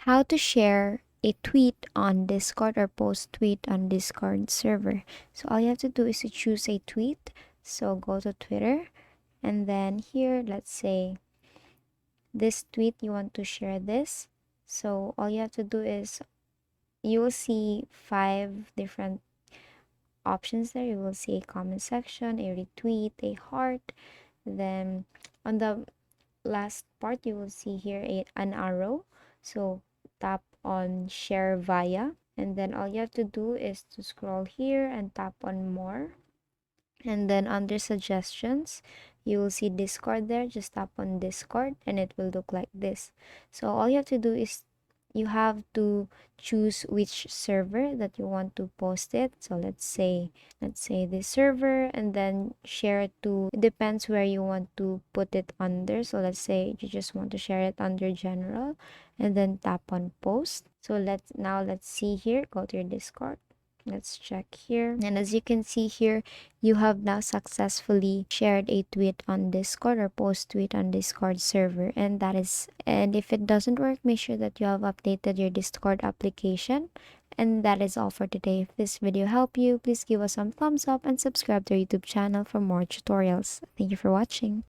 how to share a tweet on Discord or post tweet on Discord server. So all you have to do is to choose a tweet. So go to Twitter, and then here, let's say this tweet, you want to share this. So all you have to do is you will see 5 different options there. You will see a comment section, a retweet, a heart. Then on the last part, you will see here an arrow. So tap on share via, and then all you have to do is to scroll here and tap on more. And then under suggestions, you will see Discord there. Just tap on Discord and it will look like this. So all you have to do is you have to choose which server that you want to post it. So let's say this server, and then share it to, it depends where you want to put it under. So let's say you just want to share it under general, and then tap on post. So let's see here, go to your Discord. Let's check here. And as you can see here, you have now successfully shared a tweet on Discord or post tweet on Discord server. And if it doesn't work, make sure that you have updated your Discord application. And that is all for today. If this video helped you, please give us some thumbs up and subscribe to our YouTube channel for more tutorials. Thank you for watching.